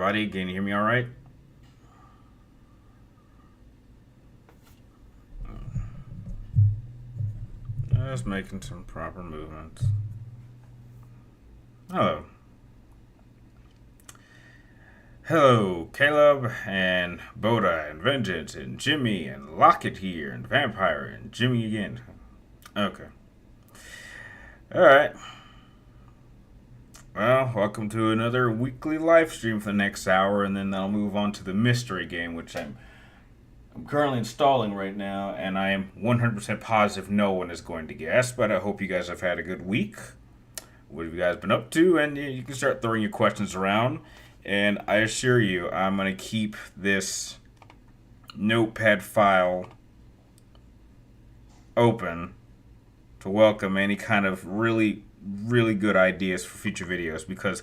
everybody. Can you hear me all right? Just making some proper movements. Hello. Hello, Caleb and Boda and Vengeance and Jimmy and Lockett here and Vampire and Jimmy again. Okay. Alright. Well, welcome to another weekly live stream for the next hour, and then I'll move on to the mystery game, which I'm currently installing right now, and I am 100% positive no one is going to guess, but I hope you guys have had a good week. What have you guys been up to? And you can start throwing your questions around, and I assure you, I'm going to keep this notepad file open to welcome any kind of really good ideas for future videos, because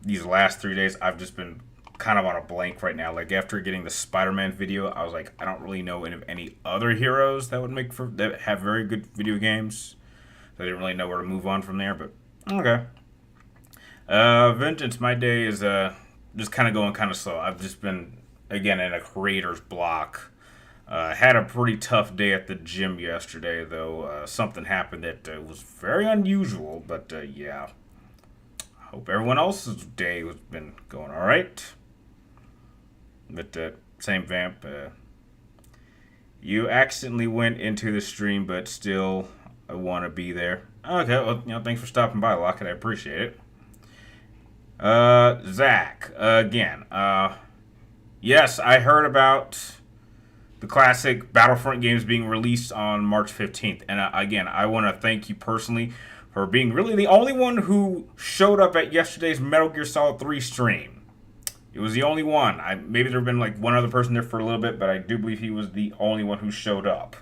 these last 3 days I've just been kind of on a blank right now. Like, after getting the Spider-Man video, I was like, I don't really know any other heroes that would that have very good video games. So I didn't really know where to move on from there, but okay. Vengeance, my day is just kind of going kind of slow. I've just been, again, in a creator's block. Had a pretty tough day at the gym yesterday, though. Something happened that was very unusual, but yeah. Hope everyone else's day has been going all right. But same Vamp. You accidentally went into the stream, but still I want to be there. Okay, well, thanks for stopping by, Lockett. I appreciate it. Zach, again. Yes, I heard about the classic Battlefront games being released on March 15th. And again, I want to thank you personally for being really the only one who showed up at yesterday's Metal Gear Solid 3 stream. It was the only one. Maybe there have been like one other person there for a little bit, but I do believe he was the only one who showed up.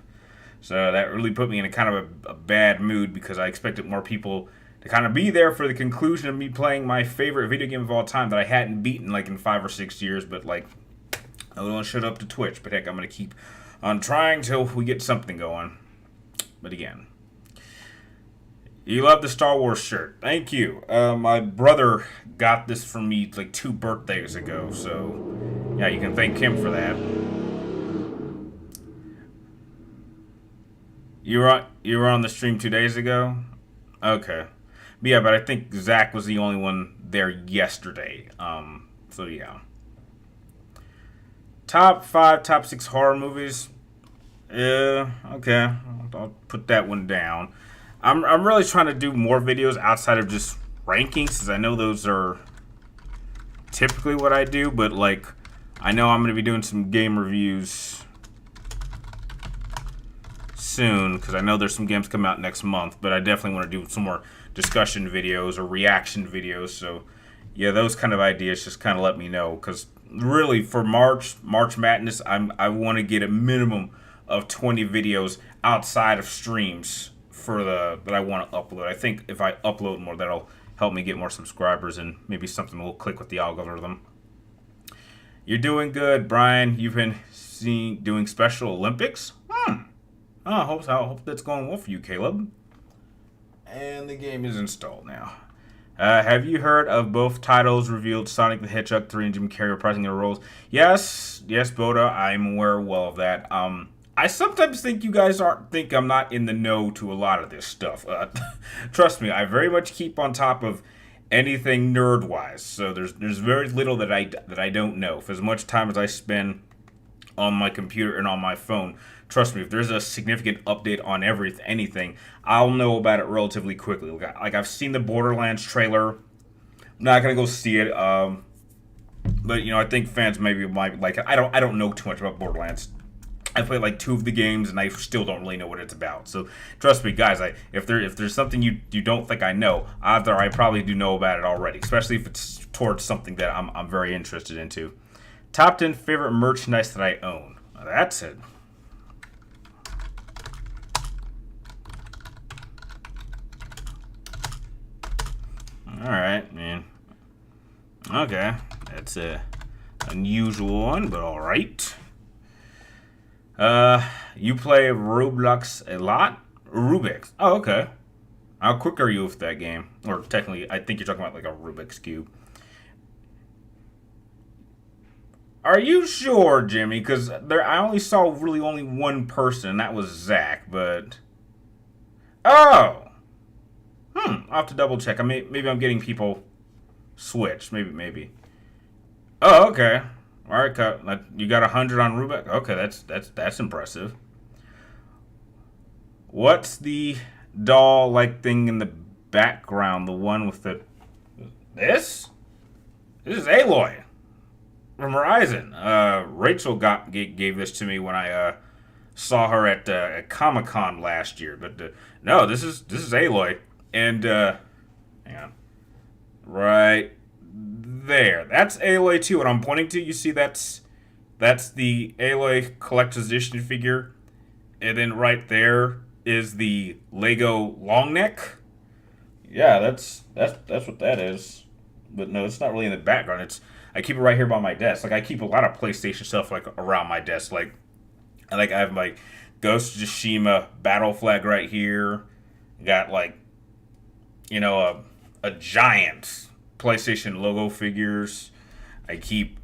So that really put me in a kind of a bad mood, because I expected more people to kind of be there for the conclusion of me playing my favorite video game of all time that I hadn't beaten like in 5 or 6 years, but like, I don't want to shut up to Twitch, but heck, I'm going to keep on trying till we get something going. But again, you love the Star Wars shirt. Thank you. My brother got this for me like 2 birthdays ago, so yeah, you can thank him for that. You were on the stream 2 days ago? Okay. But yeah, but I think Zach was the only one there yesterday. So yeah. Top 5, top 6 horror movies. Yeah, okay. I'll put that one down. I'm really trying to do more videos outside of just rankings, because I know those are typically what I do, but like, I know I'm going to be doing some game reviews soon, because I know there's some games coming out next month, but I definitely want to do some more discussion videos or reaction videos. So yeah, those kind of ideas, just kind of let me know, because really for March Madness, I want to get a minimum of 20 videos outside of streams that I want to upload. I think if I upload more, that'll help me get more subscribers, and maybe something will click with the algorithm. You're doing good, Brian. You've been doing Special Olympics? Oh, I hope that's going well for you, Caleb. And the game is installed now. Have you heard of both titles revealed, Sonic the Hedgehog 3 and Jim Carrey reprising their roles? Yes, Boda, I'm aware well of that. I sometimes think you guys think I'm not in the know to a lot of this stuff. Trust me, I very much keep on top of anything nerd-wise. So there's very little that I don't know. For as much time as I spend on my computer and on my phone, trust me, if there's a significant update on anything, I'll know about it relatively quickly. Like, I've seen the Borderlands trailer. I'm not gonna go see it. But I think fans maybe might like it. I don't know too much about Borderlands. I played like 2 of the games, and I still don't really know what it's about. So trust me, guys. If there's something you don't think I know, I probably do know about it already. Especially if it's towards something that I'm very interested into. Top 10 favorite merchandise that I own. That's it. All right, man. Okay, that's a unusual one, but all right. You play Roblox a lot? Rubik's. Oh, okay. How quick are you with that game? Or technically, I think you're talking about like a Rubik's Cube. Are you sure, Jimmy? Because there, I only saw really only one person, and that was Zach. But oh, I'll have to double check. Maybe I'm getting people switched. Maybe. Oh, okay. All right, you got 100 on Rubik. Okay, that's impressive. What's the doll-like thing in the background? The one with the this? This is Aloy from Horizon. Rachel gave this to me when I saw her at Comic Con last year. But no, this is Aloy, and hang on, right there. That's Aloy too. What I'm pointing to, you see, that's the Aloy collector's edition figure, and then right there is the Lego long neck. Yeah, that's what that is. But no, it's not really in the background. I keep it right here by my desk. Like I keep a lot of PlayStation stuff like around my desk. Like I have my Ghost of Tsushima battle flag right here. Got like a giant PlayStation logo figures. I keep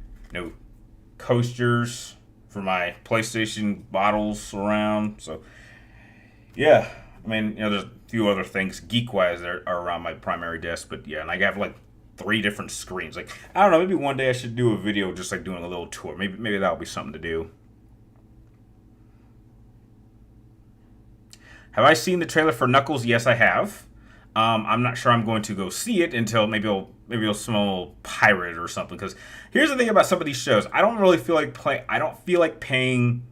coasters for my PlayStation bottles around. So yeah, I mean there's a few other things geek wise that are around my primary desk, but yeah, and I have like 3 different screens. Like I don't know, maybe one day I should do a video just like doing a little tour. Maybe that'll be something to do. Have I seen the trailer for Knuckles? Yes, I have. I'm not sure I'm going to go see it until maybe I'll smell pirate or something. Because here's the thing about some of these shows, I don't really feel like I don't feel like paying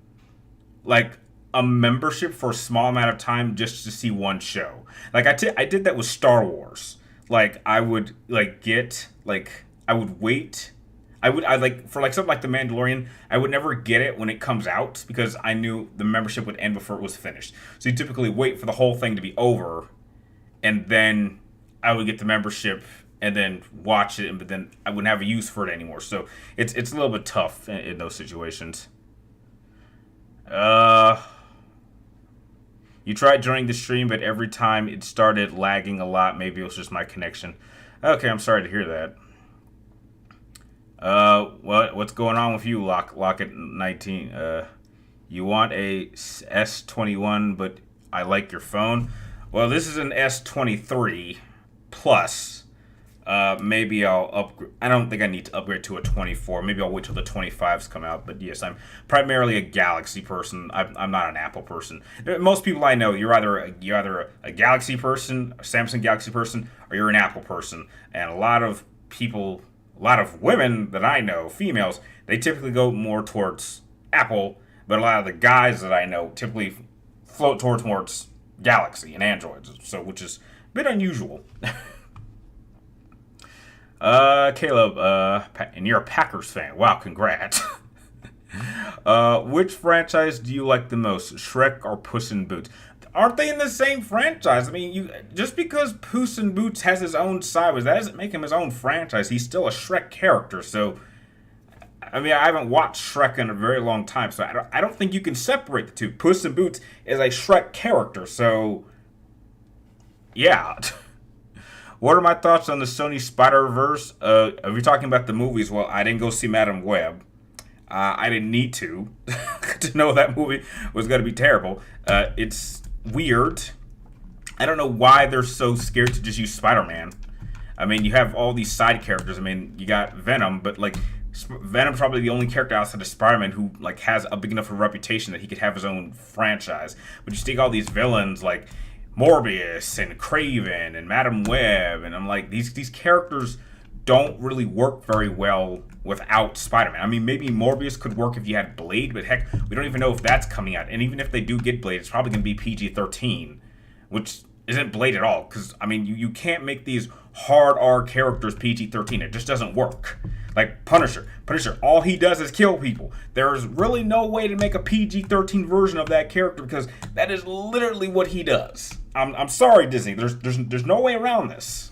like a membership for a small amount of time just to see one show. Like I did that with Star Wars. Like I would I would wait. I like for like something like The Mandalorian, I would never get it when it comes out because I knew the membership would end before it was finished. So you typically wait for the whole thing to be over, and then I would get the membership and then watch it, but then I wouldn't have a use for it anymore. So it's a little bit tough in those situations. You tried joining the stream, but every time it started lagging a lot. Maybe it was just my connection. Okay, I'm sorry to hear that. What's going on with you, Locket 19? You want a S21, but I like your phone. Well, this is an S23 Plus. Maybe I'll upgrade. I don't think I need to upgrade to a 24. Maybe I'll wait till the 25s come out. But yes, I'm primarily a Galaxy person. I'm not an Apple person. Most people I know, you're either a Galaxy person, a Samsung Galaxy person, or you're an Apple person. And a lot of women that I know, females, they typically go more towards Apple. But a lot of the guys that I know typically float towards Galaxy and Androids. So, which is a bit unusual. Caleb, and you're a Packers fan. Wow, congrats. Which franchise do you like the most, Shrek or Puss in Boots? Aren't they in the same franchise? I mean, just because Puss in Boots has his own sideways, that doesn't make him his own franchise. He's still a Shrek character. So, I mean, I haven't watched Shrek in a very long time, so I don't think you can separate the two. Puss in Boots is a Shrek character, so yeah. What are my thoughts on the Sony Spider-Verse? If you're talking about the movies, well, I didn't go see Madam Web. I didn't need to know that movie was going to be terrible. It's weird. I don't know why they're so scared to just use Spider-Man. I mean, you have all these side characters. I mean, you got Venom, but like Venom's probably the only character outside of Spider-Man who like has a big enough of a reputation that he could have his own franchise. But you stick all these villains like Morbius and Kraven and Madam Web, and I'm like, these characters don't really work very well without Spider-Man. I mean, maybe Morbius could work if you had Blade, but heck, we don't even know if that's coming out. And even if they do get Blade, it's probably going to be PG-13, which isn't Blade at all. Because, I mean, you can't make these hard R characters PG-13. It just doesn't work. Like Punisher, all he does is kill people. There's really no way to make a PG-13 version of that character because that is literally what he does. I'm sorry, Disney. There's no way around this.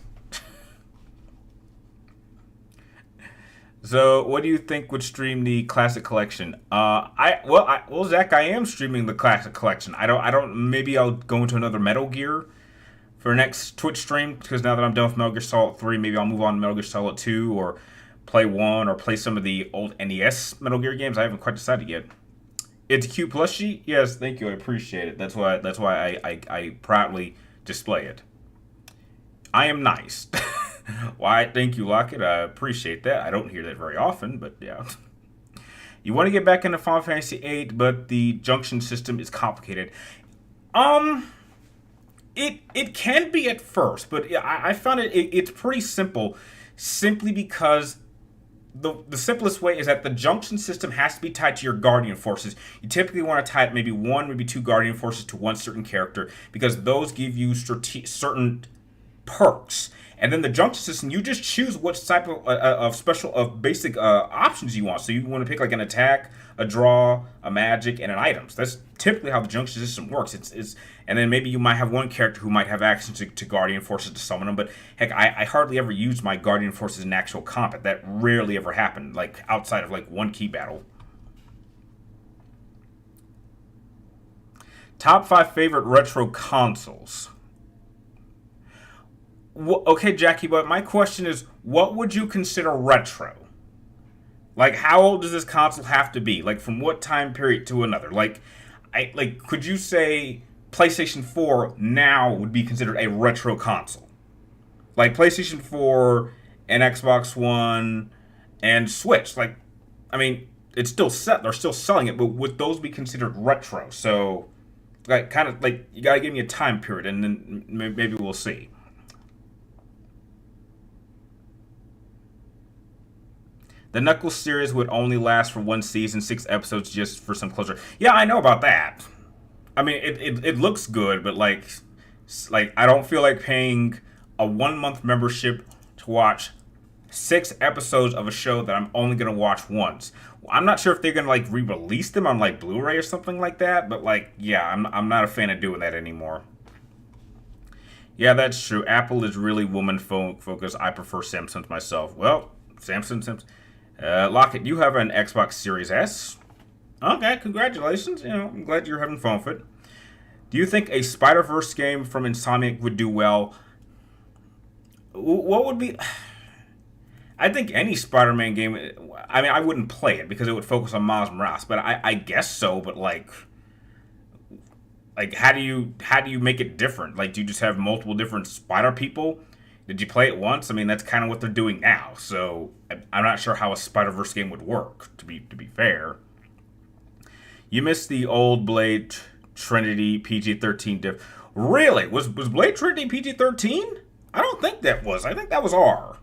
So, what do you think would stream the classic collection? Zach, I am streaming the classic collection. I don't. Maybe I'll go into another Metal Gear for next Twitch stream because now that I'm done with Metal Gear Solid 3, maybe I'll move on to Metal Gear Solid 2 or play one or play some of the old NES Metal Gear games. I haven't quite decided yet. It's a cute plushie. Yes, thank you. I appreciate it. That's why I proudly display it. I am nice. Why? Thank you, Lockett. I appreciate that. I don't hear that very often, but yeah. You want to get back into Final Fantasy VIII, but the junction system is complicated. Um, it can be at first, but yeah, I found it's pretty simple, simply because the simplest way is that the junction system has to be tied to your guardian forces. You typically want to tie it maybe one, maybe two guardian forces to one certain character because those give you certain perks. And then the junction system, you just choose what type of basic options you want. So you want to pick like an attack, a draw, a magic, and an items. That's typically how the junction system works. It's and then maybe you might have one character who might have access to guardian forces to summon them. But heck, I hardly ever used my guardian forces in actual combat. That rarely ever happened. Like outside of like one key battle. Top 5 favorite retro consoles. Okay, Jackie, but my question is, what would you consider retro? Like, how old does this console have to be? Like, from what time period to another? Could you say PlayStation 4 now would be considered a retro console? Like, PlayStation 4 and Xbox One and Switch. Like, I mean, it's still set. They're still selling it, but would those be considered retro? So, like, kind of, like, you gotta give me a time period, and then maybe we'll see. The Knuckles series would only last for one season, 6 episodes, just for some closure. Yeah, I know about that. I mean, it looks good, but like I don't feel like paying a 1 month membership to watch 6 episodes of a show that I'm only gonna watch once. I'm not sure if they're gonna like re-release them on like Blu-ray or something like that, but like yeah, I'm not a fan of doing that anymore. Yeah, that's true. Apple is really woman focused. I prefer Samsung myself. Well, Samsung. Lockett, you have an Xbox Series S. Okay, congratulations. You know, I'm glad you're having fun with it. Do you think a Spider-Verse game from Insomniac would do well? What would be... I think any Spider-Man game... I mean, I wouldn't play it because it would focus on Miles Morales, but I guess so, but how do you make it different? Like, do you just have multiple different Spider people? Did you play it once? I mean, that's kind of what they're doing now. So I'm not sure how a Spider-Verse game would work. To be fair, you missed the old Blade Trinity PG-13 diff. Really? Was Blade Trinity PG-13? I don't think that was. I think that was R.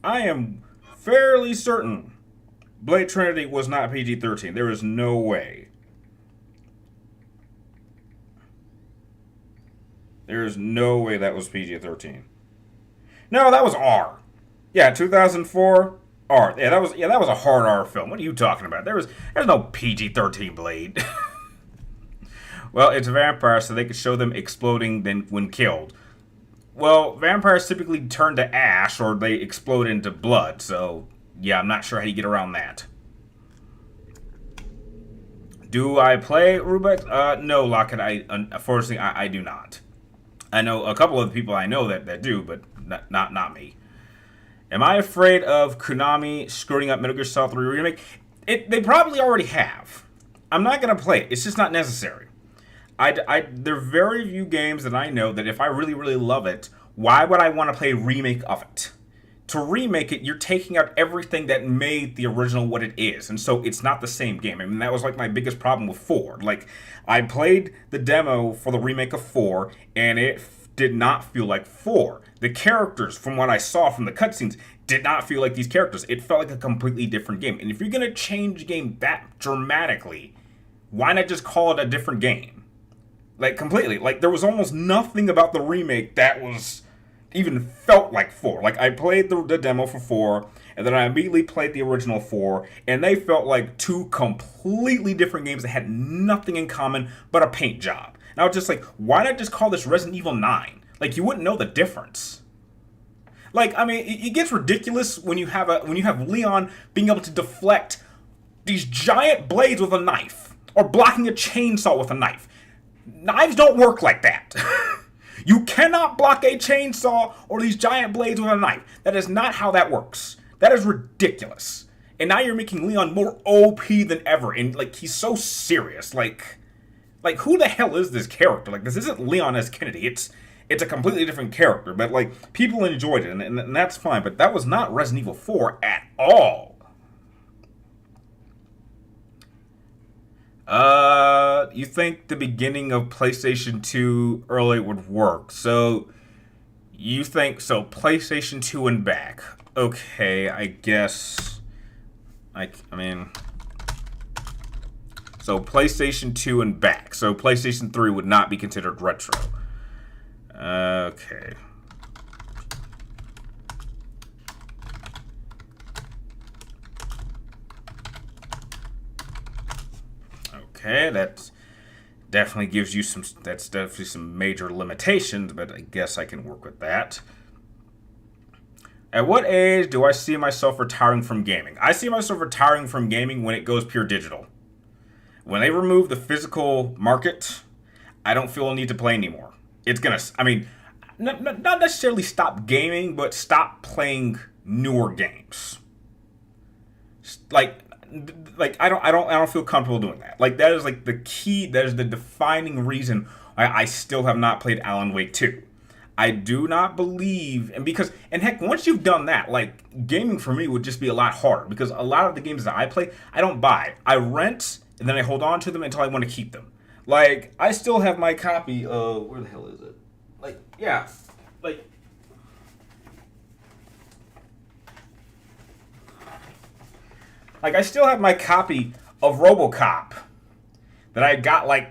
I am fairly certain Blade Trinity was not PG-13. There is no way. There is no way that was PG-13. No, that was R. Yeah, 2004 R. Yeah, that was a hard R film. What are you talking about? There's no PG-13 Blade. Well, it's a vampire, so they could show them exploding then when killed. Well, vampires typically turn to ash or they explode into blood. So yeah, I'm not sure how you get around that. Do I play Rubik? No, Lockett. Unfortunately, I do not. I know a couple of people I know that do, but not me. Am I afraid of Konami screwing up Metal Gear Solid 3 Remake? They probably already have. I'm not going to play it. It's just not necessary. There are very few games that I know that if I really, really love it, why would I want to play a remake of it? To remake it, you're taking out everything that made the original what it is. And so it's not the same game. I mean, that was like my biggest problem with 4. Like, I played the demo for the remake of 4, and it did not feel like 4. The characters, from what I saw from the cutscenes, did not feel like these characters. It felt like a completely different game. And if you're going to change the game that dramatically, why not just call it a different game? Like, completely. Like, there was almost nothing about the remake that was even felt like 4. Like, I played the demo for 4, and then I immediately played the original 4, and they felt like 2 completely different games that had nothing in common but a paint job. And I was just like, why not just call this Resident Evil 9? Like, you wouldn't know the difference. Like, I mean, it gets ridiculous when you have Leon being able to deflect these giant blades with a knife, or blocking a chainsaw with a knife. Knives don't work like that. You cannot block a chainsaw or these giant blades with a knife. That is not how that works. That is ridiculous. ridiculous. And now you're making Leon more OP than ever, and like he's so serious. Like who the hell is this character? Like this isn't Leon S. Kennedy. It's a completely different character. But like people enjoyed it, and that's fine. But that was not Resident Evil 4 at all. You think the beginning of PlayStation 2 early would work? So you think so? PlayStation 2 and back. Okay, I guess. I mean. So PlayStation 2 and back. So PlayStation 3 would not be considered retro. Okay. Okay, that definitely gives you some. That's definitely some major limitations, but I guess I can work with that. At what age do I see myself retiring from gaming? I see myself retiring from gaming when it goes pure digital. When they remove the physical market, I don't feel a need to play anymore. It's gonna, I mean, not necessarily stop gaming, but stop playing newer games. Like I don't feel comfortable doing that. Like that is like the key. That is the defining reason why I still have not played Alan Wake 2. I do not believe, and heck, once you've done that, like gaming for me would just be a lot harder because a lot of the games that I play, I don't buy. I rent and then I hold on to them until I want to keep them. Like I still have my copy of where the hell is it? Like yeah, like I still have my copy of RoboCop that I got like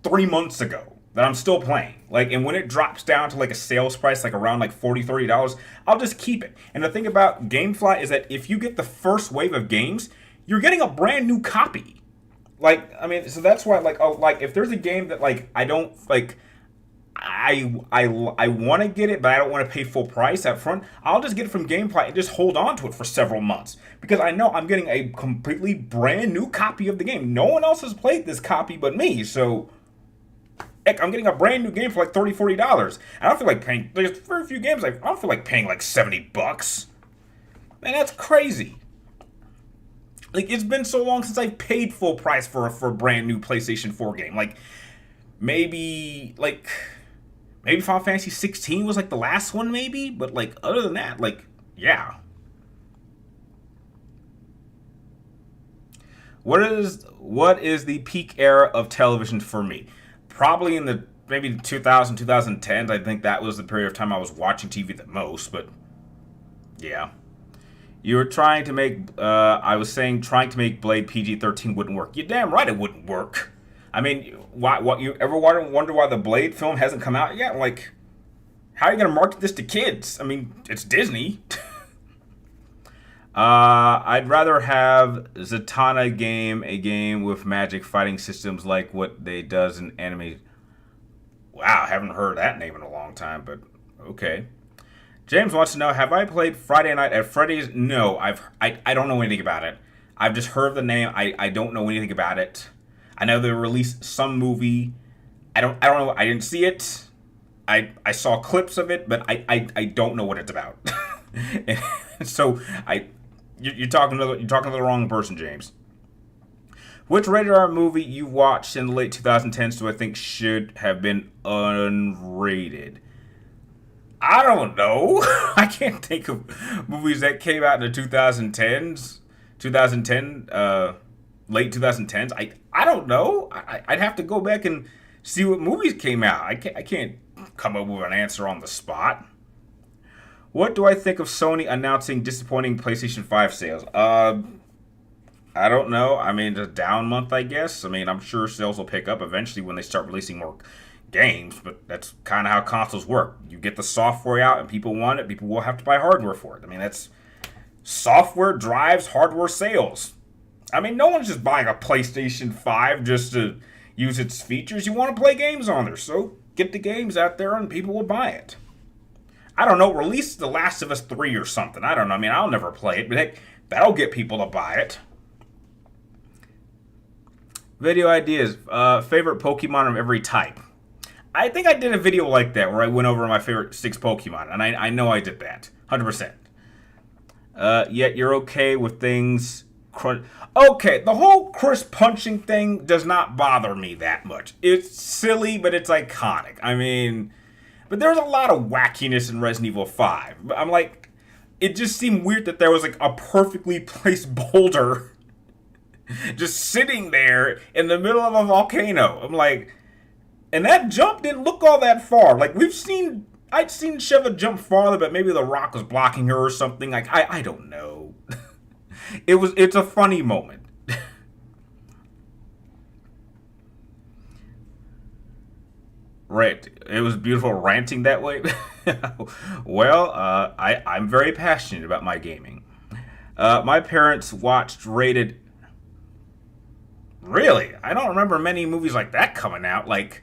3 months ago that I'm still playing. Like, and when it drops down to like a sales price, like around like $40, $30, I'll just keep it. And the thing about GameFly is that if you get the first wave of games, you're getting a brand new copy. Like, I mean, so that's why like if there's a game that like I don't like, I want to get it, but I don't want to pay full price up front. I'll just get it from GameFly and just hold on to it for several months because I know I'm getting a completely brand new copy of the game. No one else has played this copy but me, so heck, I'm getting a brand new game for like $30, $40. I don't feel like paying. There's very few games I don't feel like paying like $70. Man, that's crazy. Like it's been so long since I've paid full price for a brand new PlayStation 4 game. Like maybe Final Fantasy 16 was like the last one, maybe. But like other than that, like yeah. What is the peak era of television for me? Probably in the maybe 2000, 2010s. I think that was the period of time I was watching TV the most. But yeah. You were trying to make, I was saying trying to make Blade PG-13 wouldn't work. You're damn right it wouldn't work. I mean, what you ever wonder why the Blade film hasn't come out yet? Like, how are you going to market this to kids? I mean, it's Disney. I'd rather have Zatanna game, a game with magic fighting systems like what they does in anime. Wow, haven't heard that name in a long time, but okay. James wants to know, have I played Friday Night at Freddy's? No, I don't know anything about it. I've just heard the name. I don't know anything about it. I know they released some movie. I don't know. I didn't see it. I saw clips of it, but I don't know what it's about. So you're talking to the wrong person, James. Which rated R movie you watched in the late 2010s do I think should have been unrated? I don't know. I can't think of movies that came out in the 2010s, late 2010s. I don't know. I'd have to go back and see what movies came out. I can't come up with an answer on the spot. What do I think of Sony announcing disappointing PlayStation 5 sales? I don't know. I mean, it's a down month, I guess. I mean, I'm sure sales will pick up eventually when they start releasing more games, but that's kind of how consoles work. You get the software out and people want it, people will have to buy hardware for it. I mean, that's software drives hardware sales. I mean, no one's just buying a PlayStation 5 just to use its features. You want to play games on there, so get the games out there and people will buy it. I don't know, release The Last of Us 3 or something. I don't know. I mean, I'll never play it, but heck, that'll get people to buy it. Video ideas. Favorite Pokemon of every type. I think I did a video like that where I went over my favorite 6 Pokemon, and I know I did that. 100%. Yet you're okay with things. Okay, the whole Chris punching thing does not bother me that much. It's silly, but it's iconic. I mean, but there's a lot of wackiness in Resident Evil 5. But I'm like, it just seemed weird that there was like a perfectly placed boulder just sitting there in the middle of a volcano. I'm like, and that jump didn't look all that far. Like I'd seen Sheva jump farther, but maybe the rock was blocking her or something. Like I don't know. It's a funny moment. Right. It was beautiful ranting that way. Well, I'm very passionate about my gaming. My parents watched rated. Really? I don't remember many movies like that coming out. Like,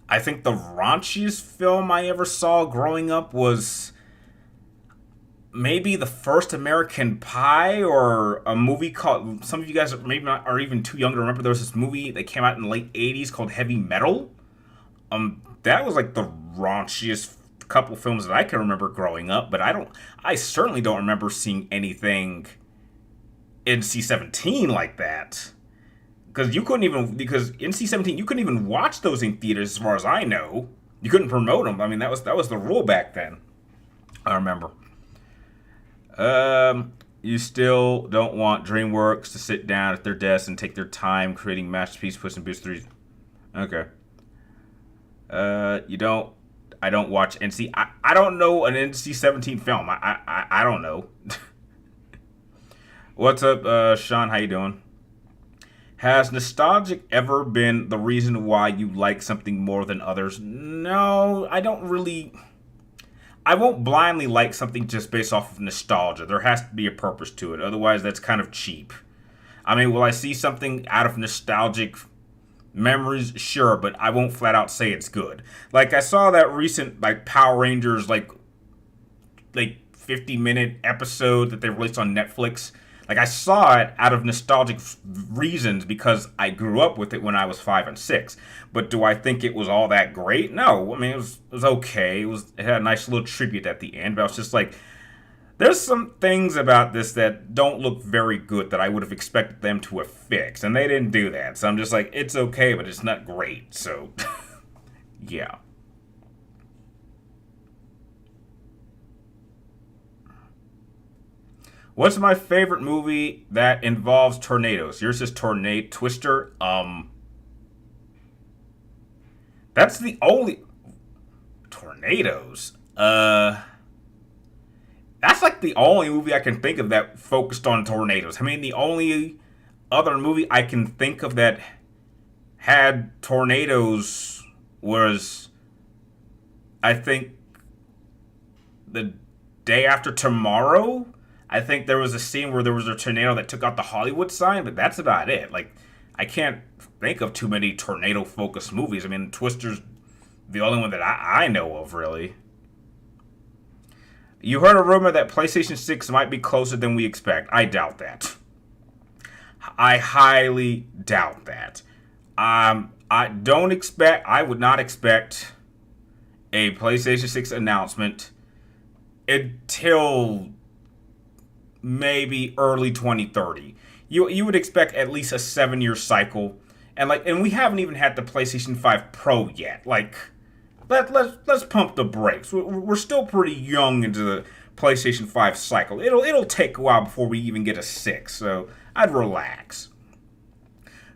I think the raunchiest film I ever saw growing up was maybe the first American Pie, or a movie called, some of you guys maybe not are even too young to remember, there was this movie that came out in the late 80s called Heavy Metal. That was like the raunchiest couple films that I can remember growing up, but I certainly don't remember seeing anything NC-17 like that. Because NC-17, you couldn't even watch those in theaters as far as I know. You couldn't promote them. I mean, that was the rule back then. I remember. You still don't want DreamWorks to sit down at their desk and take their time creating masterpiece Puss in Boots 3. Okay. You don't. I don't watch NC. I don't know an NC-17 film. I don't know. What's up, Sean? How you doing? Has nostalgic ever been the reason why you like something more than others? No, I don't really. I won't blindly like something just based off of nostalgia. There has to be a purpose to it. Otherwise, that's kind of cheap. I mean, will I see something out of nostalgic memories? Sure, but I won't flat out say it's good. Like, I saw that recent, like, Power Rangers, like 50-minute episode that they released on Netflix. Like, I saw it out of nostalgic reasons because I grew up with it when I was 5 and 6. But do I think it was all that great? No. I mean, it was okay. It had a nice little tribute at the end. But I was just like, there's some things about this that don't look very good that I would have expected them to have fixed. And they didn't do that. So I'm just like, it's okay, but it's not great. So, yeah. What's my favorite movie that involves tornadoes? Yours is Tornado Twister. That's the only tornadoes. That's like the only movie I can think of that focused on tornadoes. I mean, the only other movie I can think of that had tornadoes was, I think, The Day After Tomorrow. I think there was a scene where there was a tornado that took out the Hollywood sign, but that's about it. Like, I can't think of too many tornado-focused movies. I mean, Twister's the only one that I know of, really. You heard a rumor that PlayStation 6 might be closer than we expect. I doubt that. I highly doubt that. I would not expect a PlayStation 6 announcement until maybe early 2030. You would expect at least a 7-year cycle, and we haven't even had the PlayStation 5 Pro yet. Like, let's pump the brakes. We're still pretty young into the PlayStation 5 cycle. It'll take a while before we even get a 6. So I'd relax.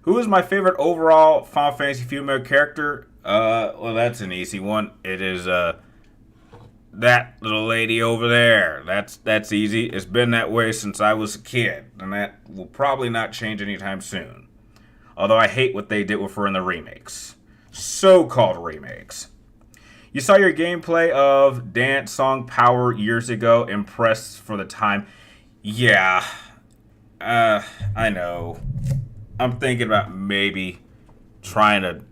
Who is my favorite overall Final Fantasy female character? Well, that's an easy one. It is that little lady over there. That's easy. It's been that way since I was a kid, and that will probably not change anytime soon. Although I hate what they did with her in the remakes. So-called remakes. You saw your gameplay of Dance Song Power years ago. Impressed for the time. Yeah. I know. I'm thinking about maybe trying to.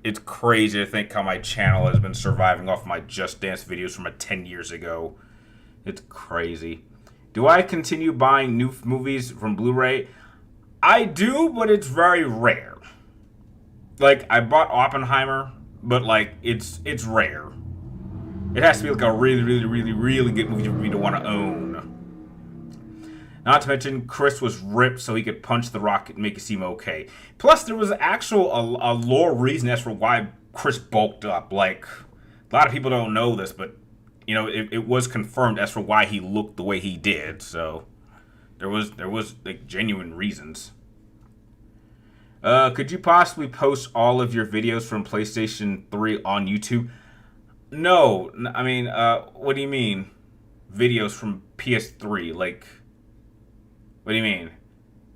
It's crazy to think how my channel has been surviving off my Just Dance videos from 10 years ago. It's crazy. Do I continue buying new movies from Blu-ray? I do, but it's very rare. Like, I bought Oppenheimer, but like it's rare. It has to be like a really, really, really, really good movie for me to want to own. Not to mention, Chris was ripped so he could punch The Rock and make it seem okay. Plus, there was a lore reason as for why Chris bulked up. Like, a lot of people don't know this, but, you know, it was confirmed as for why he looked the way he did. So, there was like, genuine reasons. Could you possibly post all of your videos from PlayStation 3 on YouTube? No. I mean, what do you mean? Videos from PS3? Like, what do you mean?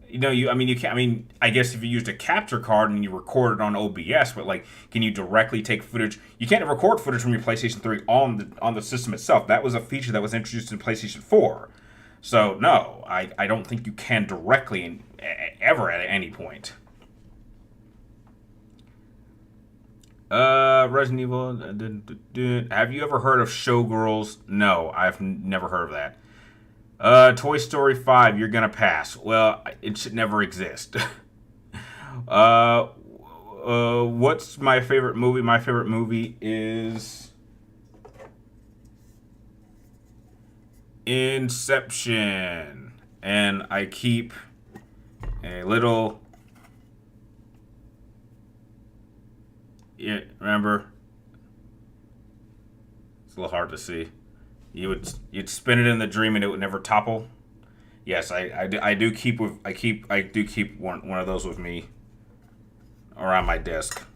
You know, you can't. I mean, I guess if you used a capture card and you record it on OBS, but like, can you directly take footage? You can't record footage from your PlayStation 3 on the system itself. That was a feature that was introduced in PlayStation 4. So no, I don't think you can directly ever at any point. Resident Evil. Have you ever heard of Showgirls? No, I've never heard of that. Toy Story 5, you're gonna pass. Well, it should never exist. What's my favorite movie? My favorite movie is Inception. And I keep a little... Yeah, remember? It's a little hard to see. You'd spin it in the dream and it would never topple. Yes, I do keep one of those with me around my desk.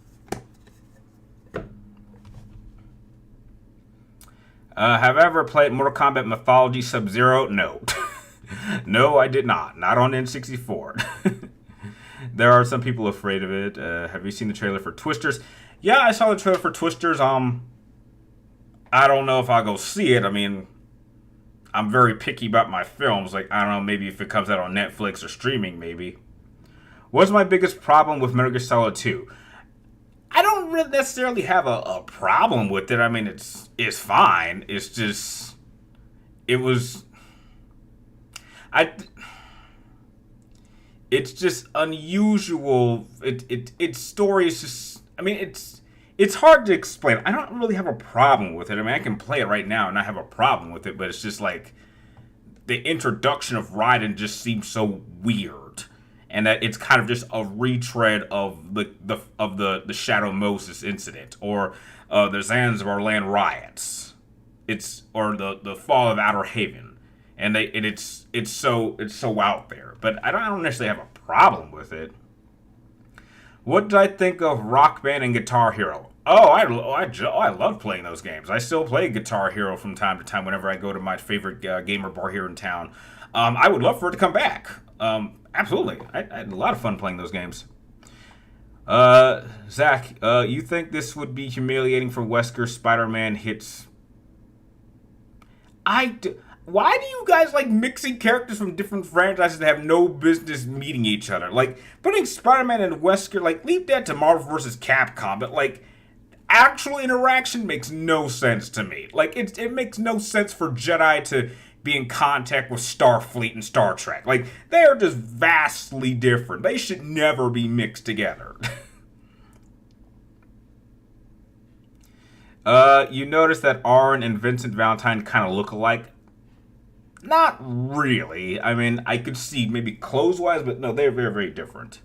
Have I ever played Mortal Kombat Mythology Sub-Zero? No. No, I did not. Not on N64. There are some people afraid of it. Have you seen the trailer for Twisters? Yeah, I saw the trailer for Twisters. I don't know if I'll go see it. I mean, I'm very picky about my films. Like, I don't know, maybe if it comes out on Netflix or streaming, maybe. What's my biggest problem with Metal Gear Solid 2? I don't really necessarily have a problem with it. I mean, it's fine. It's just... It was... It's just unusual. Its story is just... I mean, it's hard to explain. I don't really have a problem with it. I mean, I can play it right now and not have a problem with it, but it's just like the introduction of Raiden just seems so weird, and that it's kind of just a retread of the Shadow Moses incident or the Zanzibar Land riots. Or the fall of Outer Haven, and it's so out there. But I don't necessarily have a problem with it. What did I think of Rock Band and Guitar Hero? Oh, I love playing those games. I still play Guitar Hero from time to time whenever I go to my favorite gamer bar here in town. I would love for it to come back. Absolutely. I had a lot of fun playing those games. Zach, you think this would be humiliating for Wesker Spider-Man hits? Why do you guys like mixing characters from different franchises that have no business meeting each other? Like, putting Spider-Man and Wesker, like, leave that to Marvel vs. Capcom, but, like, actual interaction makes no sense to me. Like, it makes no sense for Jedi to be in contact with Starfleet and Star Trek. Like, they are just vastly different. They should never be mixed together. You notice that Arn and Vincent Valentine kind of look alike? Not really. I mean, I could see maybe clothes-wise, but no, they're very, very different.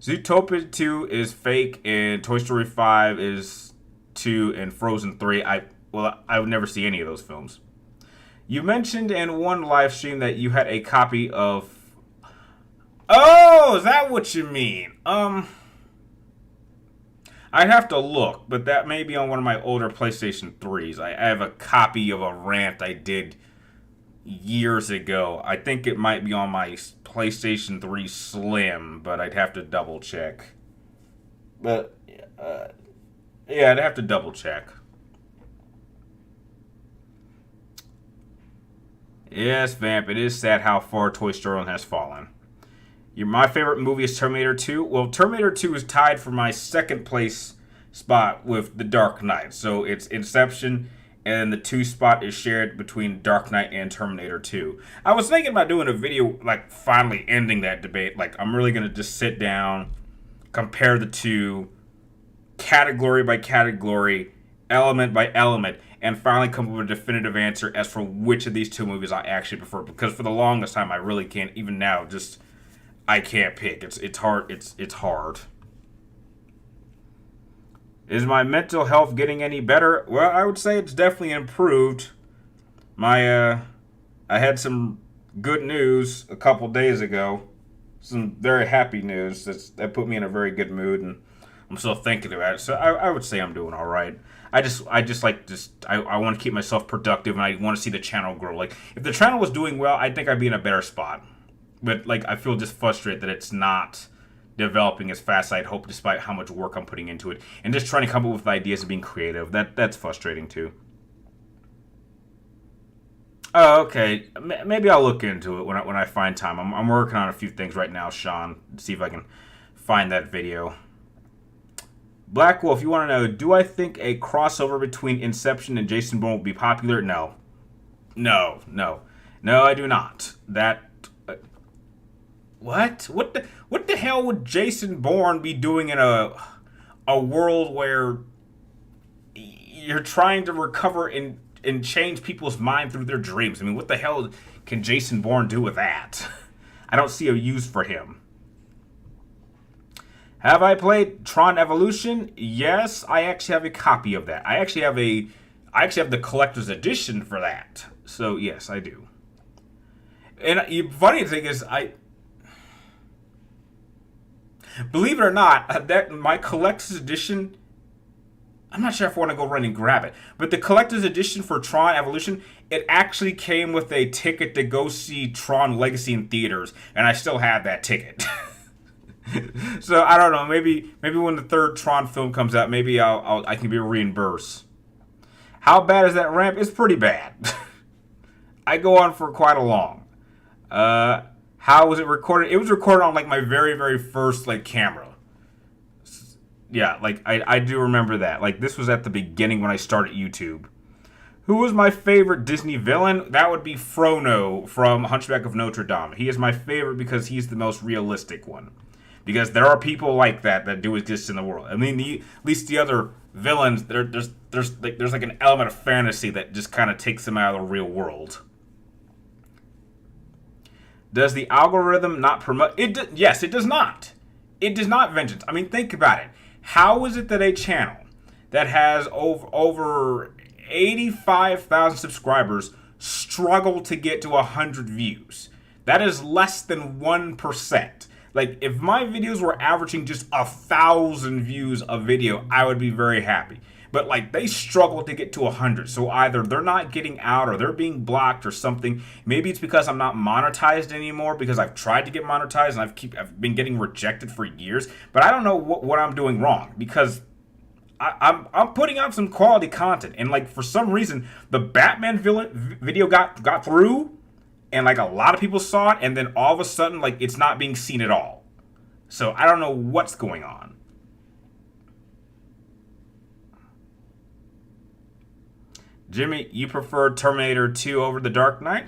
Zootopia 2 is fake, and Toy Story 5 is 2, and Frozen 3. I would never see any of those films. You mentioned in one live stream that you had a copy of... Oh, is that what you mean? I'd have to look, but that may be on one of my older PlayStation 3s. I have a copy of a rant I did years ago. I think it might be on my PlayStation 3 Slim, but I'd have to double check. But, yeah, I'd have to double check. Yes, Vamp, it is sad how far Toy Story has fallen. My favorite movie is Terminator 2. Well, Terminator 2 is tied for my second place spot with The Dark Knight. So it's Inception, and the 2 spot is shared between Dark Knight and Terminator 2. I was thinking about doing a video, like, finally ending that debate. Like, I'm really going to just sit down, compare the two, category by category, element by element, and finally come up with a definitive answer as for which of these two movies I actually prefer. Because for the longest time, I really can't. Even now, just I can't pick. It's hard. It's hard. Is my mental health getting any better? Well, I would say it's definitely improved. I had some good news a couple days ago. Some very happy news that put me in a very good mood, and I'm still thinking about it. So I would say I'm doing all right. I want to keep myself productive, and I want to see the channel grow. Like if the channel was doing well, I think I'd be in a better spot. But like I feel just frustrated that it's not developing as fast as I'd hope, despite how much work I'm putting into it, and just trying to come up with ideas and being creative. That's frustrating too. Oh, okay. Maybe I'll look into it when I find time. I'm working on a few things right now, Sean. To see if I can find that video. Black Wolf, you want to know? Do I think a crossover between Inception and Jason Bourne will be popular? No, no. I do not. That what? What the hell would Jason Bourne be doing in a world where you're trying to recover and change people's mind through their dreams? I mean, what the hell can Jason Bourne do with that? I don't see a use for him. Have I played Tron Evolution? Yes, I actually have a copy of that. I actually have the collector's edition for that. So yes, I do. And the funny thing is, I believe it or not, that my collector's edition, I'm not sure if I want to go run and grab it, but the collector's edition for Tron Evolution, it actually came with a ticket to go see Tron Legacy in theaters, and I still have that ticket. So I don't know. Maybe when the third Tron film comes out, maybe I can be reimbursed. How bad is that ramp? It's pretty bad. I go on for quite a long. How was it recorded? It was recorded on like my very first like camera. Yeah, like I do remember that. Like this was at the beginning when I started YouTube. Who was my favorite Disney villain? That would be Frono from Hunchback of Notre Dame. He is my favorite because he's the most realistic one. Because there are people like that do exist in the world. I mean, at least the other villains, there's like an element of fantasy that just kind of takes them out of the real world. Does the algorithm not promote it? Yes, it does not. It does not, Vengeance. I mean, think about it. How is it that a channel that has over 85,000 subscribers struggle to get to 100 views? That is less than 1%. Like, if my videos were averaging just 1,000 views a video, I would be very happy. But, like, they struggle to get to 100. So either they're not getting out or they're being blocked or something. Maybe it's because I'm not monetized anymore because I've tried to get monetized and I've been getting rejected for years. But I don't know what I'm doing wrong because I'm putting out some quality content. And, like, for some reason, the Batman villain video got through. And, like, a lot of people saw it, and then all of a sudden, like, it's not being seen at all. So, I don't know what's going on. Jimmy, you prefer Terminator 2 over The Dark Knight?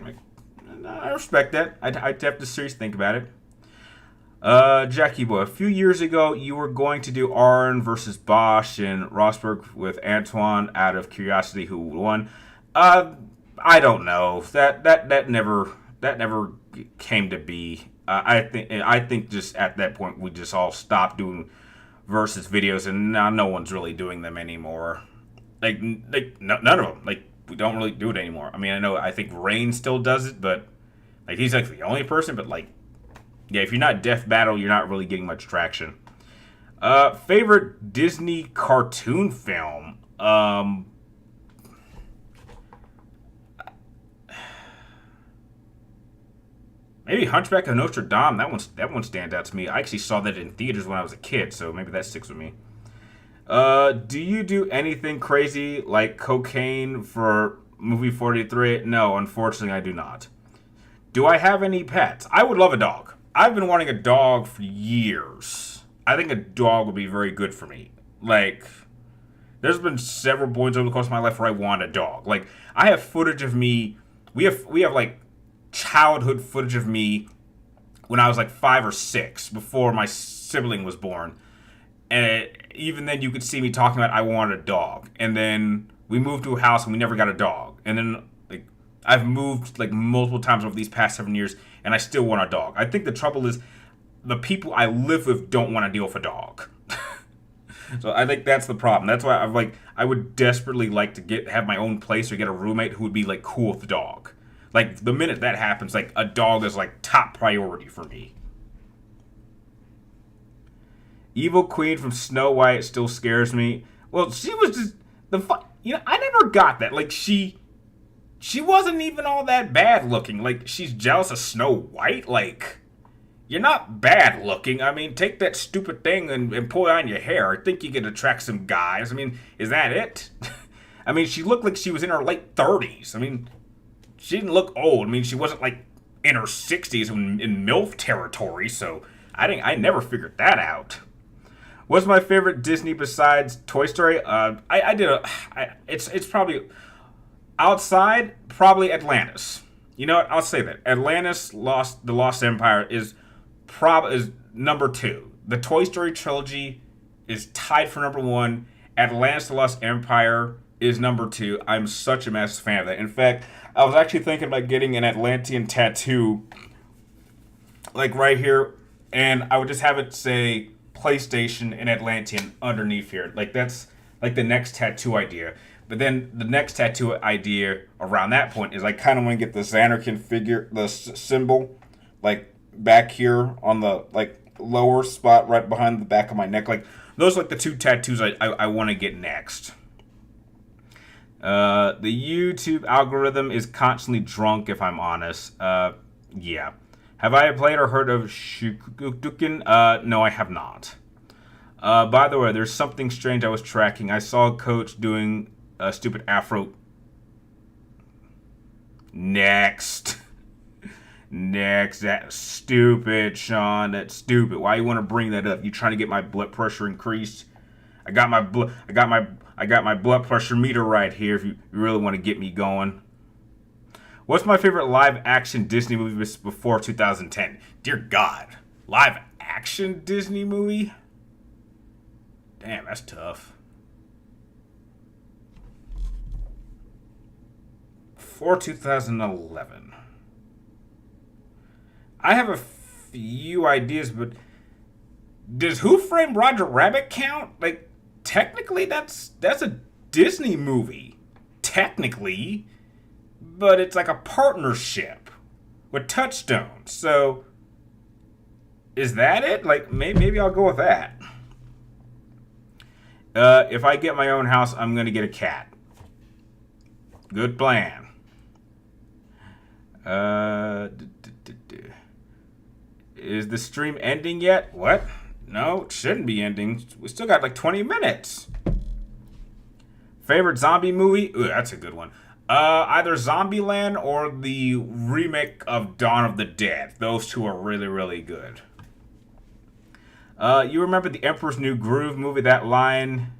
I respect that. I'd have to seriously think about it. Jackie Boy, a few years ago, you were going to do Arn versus Bosch and Rosberg with Antoine. Out of curiosity, who won? I don't know. That never came to be. I think just at that point we just all stopped doing versus videos, and now no one's really doing them anymore. Like none of them. Like we don't really do it anymore. I mean, I think Rain still does it, but like he's like the only person. But like, yeah, if you're not Death Battle, you're not really getting much traction. Favorite Disney cartoon film? Maybe Hunchback of Notre Dame. That one stands out to me. I actually saw that in theaters when I was a kid, so maybe that sticks with me. Do you do anything crazy like cocaine for movie 43? No, unfortunately, I do not. Do I have any pets? I would love a dog. I've been wanting a dog for years. I think a dog would be very good for me. Like, there's been several points over the course of my life where I want a dog. Like, I have footage of me. We have like childhood footage of me when I was like 5 or 6 before my sibling was born. And even then, you could see me talking about I wanted a dog, and then we moved to a house and we never got a dog. And then like I've moved like multiple times over these past 7 years, and I still want a dog. I think the trouble is the people I live with don't want to deal with a dog. So I think that's the problem. That's why I would desperately like to have my own place or get a roommate who would be like cool with the dog. Like the minute that happens, like a dog is like top priority for me. Evil Queen from Snow White still scares me. Well, she was just I never got that. Like she wasn't even all that bad looking. Like she's jealous of Snow White. Like you're not bad looking. I mean, take that stupid thing and pull it on your hair. I think you could attract some guys. I mean, is that it? I mean, she looked like she was in her late 30s. I mean, she didn't look old. I mean, she wasn't like in her 60s in MILF territory. So I never figured that out. What's my favorite Disney besides Toy Story? It's probably outside, probably Atlantis. You know what? I'll say that Atlantis, the Lost Empire is number two. The Toy Story trilogy is tied for number one. Atlantis, the Lost Empire is number two. I'm such a massive fan of that. In fact, I was actually thinking about getting an Atlantean tattoo, like right here, and I would just have it say PlayStation and Atlantean underneath here. Like that's like the next tattoo idea. But then the next tattoo idea around that point is I kind of want to get the Xanarkin figure, the symbol, like back here on the like lower spot right behind the back of my neck. Like those are like the two tattoos I want to get next. The YouTube algorithm is constantly drunk, if I'm honest. Yeah. Have I played or heard of Shukudukin? No, I have not. By the way, there's something strange I was tracking. I saw a coach doing a stupid afro. Next. That's stupid, Sean. That's stupid. Why you want to bring that up? You trying to get my blood pressure increased? I got my blood pressure meter right here. If you really want to get me going. What's my favorite live action Disney movie before 2010? Dear God, live action Disney movie? Damn, that's tough. For 2011. I have a few ideas, but does Who Framed Roger Rabbit count? Like, technically, that's a Disney movie. Technically. But it's like a partnership with Touchstone. So, is that it? Like, maybe I'll go with that. If I get my own house, I'm going to get a cat. Good plan. Is the stream ending yet? What? No, it shouldn't be ending. We still got like 20 minutes. Favorite zombie movie? Ooh, that's a good one. Either Zombieland or the remake of Dawn of the Dead. Those two are really, really good. You remember the Emperor's New Groove movie? That line,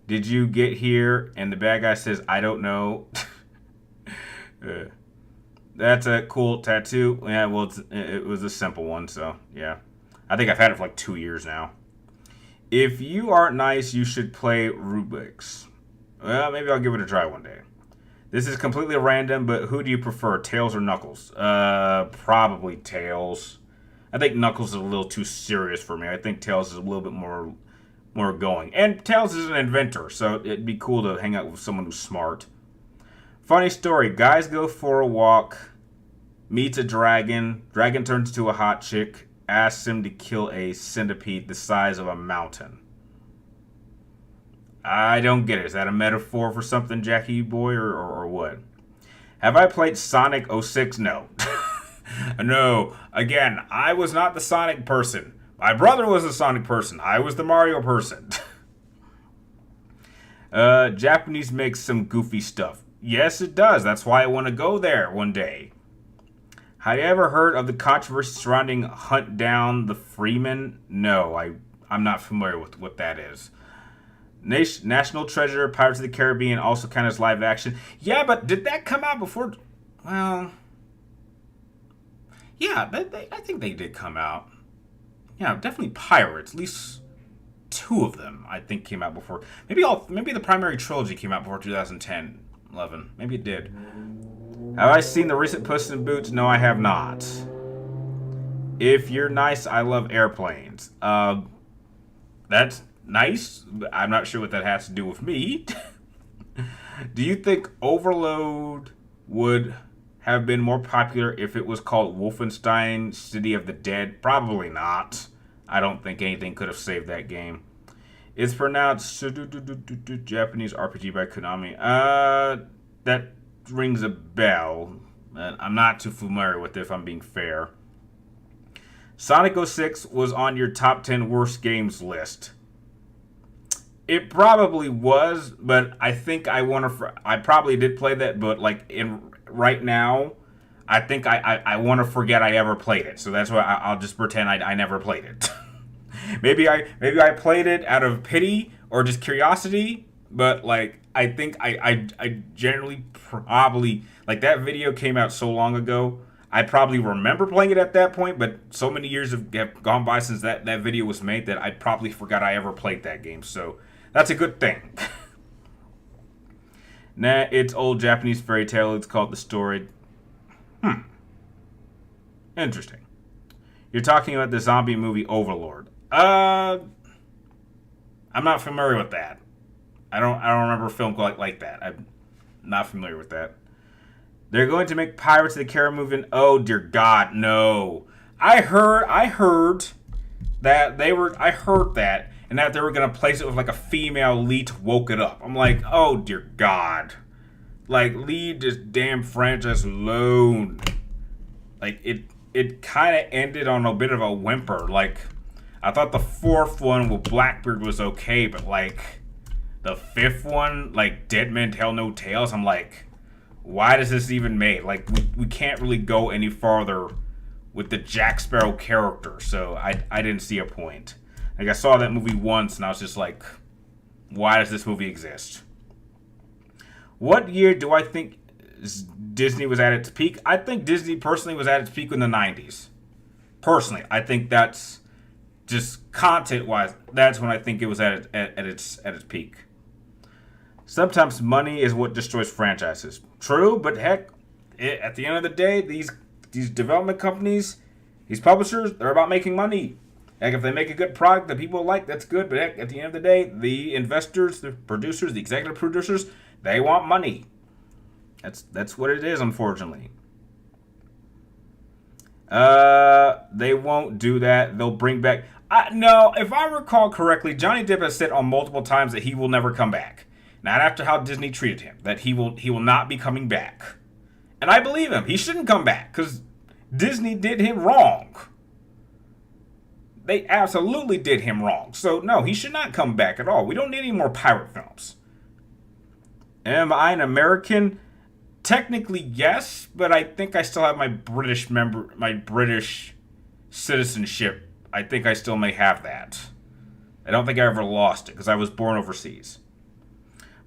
"Did you get here?" And the bad guy says, "I don't know." That's a cool tattoo. Yeah, well, it was a simple one, so yeah. I think I've had it for like 2 years now. If you aren't nice, you should play Rubik's. Well, maybe I'll give it a try one day. This is completely random, but who do you prefer, Tails or Knuckles? Probably Tails. I think Knuckles is a little too serious for me. I think Tails is a little bit more going. And Tails is an inventor, so it'd be cool to hang out with someone who's smart. Funny story. Guys go for a walk, meets a dragon. Dragon turns into a hot chick, asks him to kill a centipede the size of a mountain. I don't get it. Is that a metaphor for something, Jackie boy, or what? Have I played Sonic 06? No. No. Again, I was not the Sonic person. My brother was the Sonic person. I was the Mario person. Japanese makes some goofy stuff. Yes, it does. That's why I want to go there one day. Have you ever heard of the controversy surrounding Hunt Down the Freeman? No, I'm not familiar with what that is. National Treasure, Pirates of the Caribbean also kind of as live action. Yeah, but did that come out before? Well, yeah, I think they did come out. Yeah, definitely Pirates. At least two of them I think came out before. Maybe the primary trilogy came out before 2010, 11. Maybe it did. Have I seen the recent Puss in Boots? No, I have not. If you're nice, I love airplanes. That's nice. I'm not sure what that has to do with me. Do you think Overload would have been more popular if it was called Wolfenstein City of the Dead? Probably not. I don't think anything could have saved that game. It's pronounced Japanese RPG by Konami. That rings a bell. I'm not too familiar with it, if I'm being fair. Sonic 06 was on your top 10 worst games list. It probably was, but I think I probably did play that, but like right now, I think I want to forget I ever played it. So that's why I'll just pretend I never played it. maybe I played it out of pity or just curiosity, but like I think I generally probably, like, that video came out so long ago. I probably remember playing it at that point, but so many years have gone by since that video was made that I probably forgot I ever played that game. So that's a good thing. Nah, it's old Japanese fairy tale. It's called The Story. Interesting. You're talking about the zombie movie Overlord. I'm not familiar with that. I don't remember a film like that. I'm not familiar with that. They're going to make Pirates of the Caribbean movie. Oh dear God, no! I heard that they were going to place it with like a female lead to woke it up. I'm like, oh dear God, like, leave this damn franchise alone. Like, it kind of ended on a bit of a whimper. Like, I thought the fourth one with Blackbeard was okay, but like the fifth one, like Dead Men Tell No Tales, I'm like, why does this even make? Like, we can't really go any farther with the Jack Sparrow character, so I didn't see a point. Like, I saw that movie once, and I was just like, why does this movie exist? What year do I think Disney was at its peak? I think Disney personally was at its peak in the 90s. Personally, I think that's just content-wise, that's when I think it was at its peak. Sometimes money is what destroys franchises. True, but heck, at the end of the day, these development companies, these publishers, they're about making money. Heck, if they make a good product that people like, that's good. But heck, at the end of the day, the investors, the producers, the executive producers, they want money. That's what it is, unfortunately. They won't do that. They'll bring back... No, if I recall correctly, Johnny Depp has said on multiple times that he will never come back. Not after how Disney treated him, that he will not be coming back. And I believe him. He shouldn't come back, because Disney did him wrong. They absolutely did him wrong. So, no, he should not come back at all. We don't need any more pirate films. Am I an American? Technically, yes, but I think I still have my British citizenship. I think I still may have that. I don't think I ever lost it, because I was born overseas.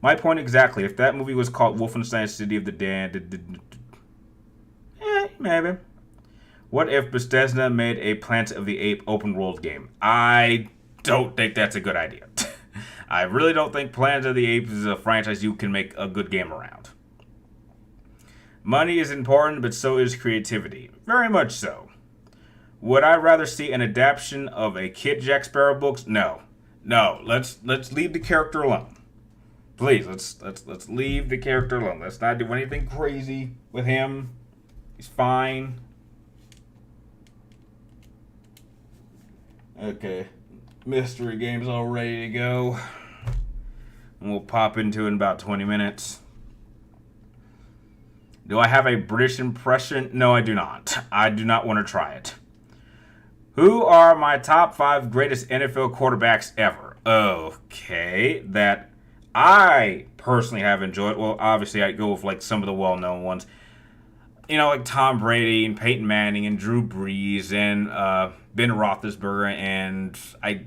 My point exactly, if that movie was called Wolfenstein City of the Dead... maybe. What if Bethesda made a Planet of the Apes open world game? I don't think that's a good idea. I really don't think Planet of the Apes is a franchise you can make a good game around. Money is important, but so is creativity. Very much so. Would I rather see an adaptation of a Kid Jack Sparrow books? No. Let's leave the character alone. Please, let's leave the character alone. Let's not do anything crazy with him. He's fine. Okay, mystery game's all ready to go. And we'll pop into it in about 20 minutes. Do I have a British impression? No, I do not. I do not want to try it. Who are my top 5 greatest NFL quarterbacks ever? Okay, that I personally have enjoyed. Well, obviously, I go with like some of the well-known ones. You know, like Tom Brady and Peyton Manning and Drew Brees and Ben Roethlisberger, and I'd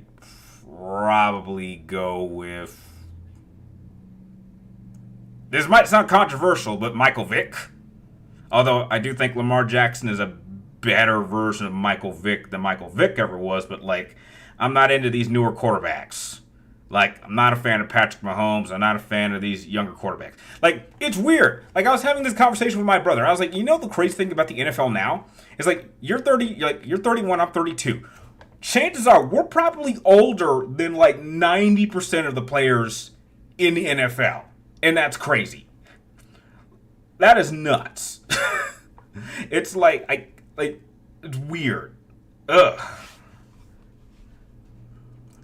probably go with... This might sound controversial, but Michael Vick. Although I do think Lamar Jackson is a better version of Michael Vick than Michael Vick ever was, but like, I'm not into these newer quarterbacks. Like, I'm not a fan of Patrick Mahomes. I'm not a fan of these younger quarterbacks. Like, it's weird. Like, I was having this conversation with my brother. I was like, you know the crazy thing about the NFL now? Is like, you're 31, I'm 32. Chances are we're probably older than like 90% of the players in the NFL. And that's crazy. That is nuts. It's it's weird. Ugh.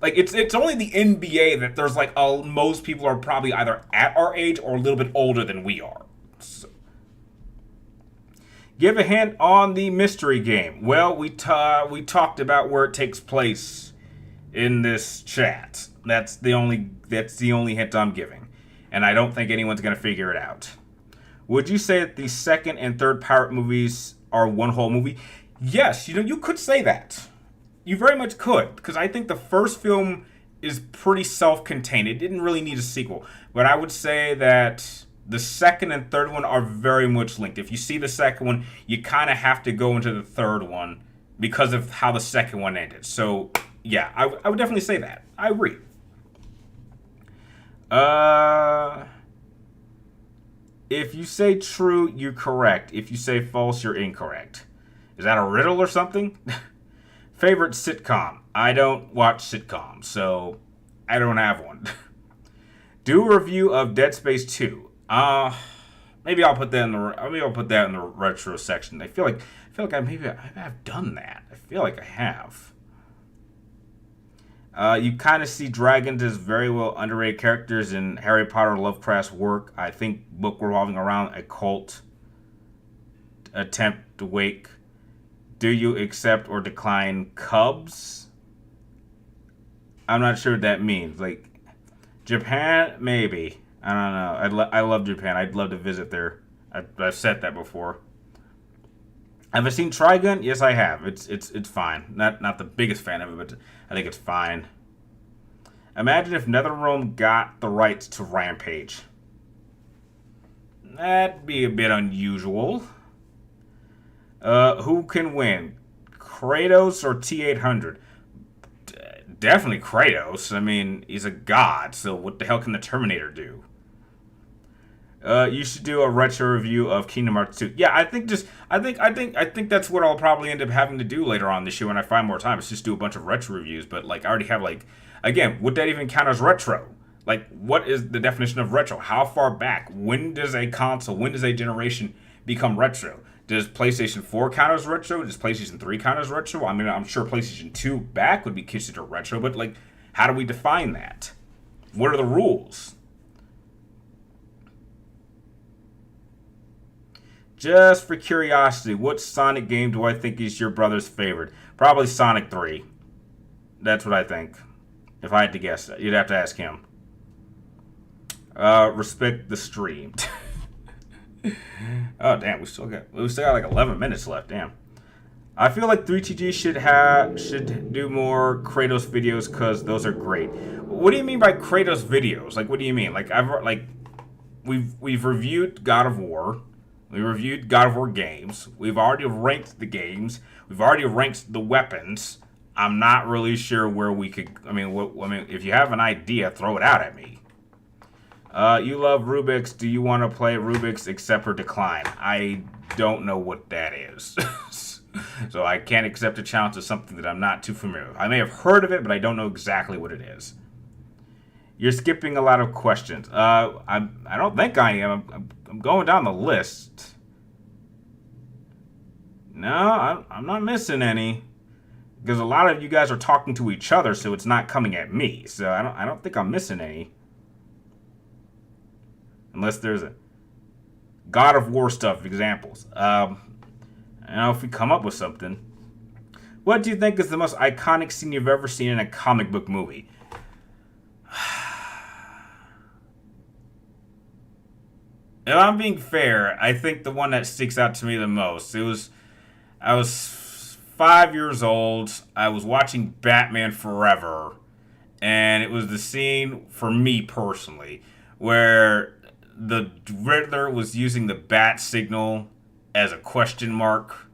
Like, it's only the NBA that there's like most people are probably either at our age or a little bit older than we are. So. Give a hint on the mystery game. Well, we talked about where it takes place in this chat. That's the only hint I'm giving, and I don't think anyone's gonna figure it out. Would you say that the second and third Pirate movies are one whole movie? Yes, you could say that. You very much could, because I think the first film is pretty self-contained. It didn't really need a sequel. But I would say that the second and third one are very much linked. If you see the second one, you kind of have to go into the third one because of how the second one ended. So, yeah, I would definitely say that. I agree. If you say true, you're correct. If you say false, you're incorrect. Is that a riddle or something? Favorite sitcom? I don't watch sitcoms, so I don't have one. Do a review of Dead Space 2. Maybe I'll put that in the retro section. I feel like I have done that. I feel like I have. You kind of see dragons as very well underrated characters in Harry Potter Lovecraft's work. I think book revolving around a cult attempt to wake. Do you accept or decline cubs? I'm not sure what that means. Like, Japan, maybe. I don't know. I love Japan. I'd love to visit there. I've said that before. Have I seen Trigun? Yes, I have. It's fine. Not the biggest fan of it, but I think it's fine. Imagine if NetherRealm got the rights to Rampage. That'd be a bit unusual. Who can win? Kratos or T-800? Definitely Kratos. I mean, he's a god, so what the hell can the Terminator do? You should do a retro review of Kingdom Hearts 2. Yeah, I think that's what I'll probably end up having to do later on this year when I find more time. Is just do a bunch of retro reviews. But like, I already have again, would that even count as retro? Like, what is the definition of retro? How far back? When does a generation become retro? Does PlayStation 4 count as retro? Does PlayStation 3 count as retro? I mean, I'm sure PlayStation 2 back would be considered retro, but like, how do we define that? What are the rules? Just for curiosity, what Sonic game do I think is your brother's favorite? Probably Sonic 3. That's what I think. If I had to guess, you'd have to ask him. Respect the stream. Oh damn, we still got like 11 minutes left. Damn. I feel like 3TG should do more Kratos videos because those are great. What do you mean by Kratos videos? Like, what do you mean? Like, we've reviewed God of War. We reviewed God of War games. We've already ranked the games. We've already ranked the weapons. I'm not really sure where we could. If you have an idea, throw it out at me. You love Rubik's. Do you want to play Rubik's accept or decline? I don't know what that is. So I can't accept a challenge to something that I'm not too familiar with. I may have heard of it, but I don't know exactly what it is. You're skipping a lot of questions. I don't think I am. I'm going down the list. No, I'm not missing any. Because a lot of you guys are talking to each other, so it's not coming at me. So I don't think I'm missing any. Unless there's a God of War stuff examples. I don't know if we come up with something. What do you think is the most iconic scene you've ever seen in a comic book movie? If I'm being fair, I think the one that sticks out to me the most, I was 5 years old. I was watching Batman Forever, and it was the scene, for me personally, where the Riddler was using the bat signal as a question mark,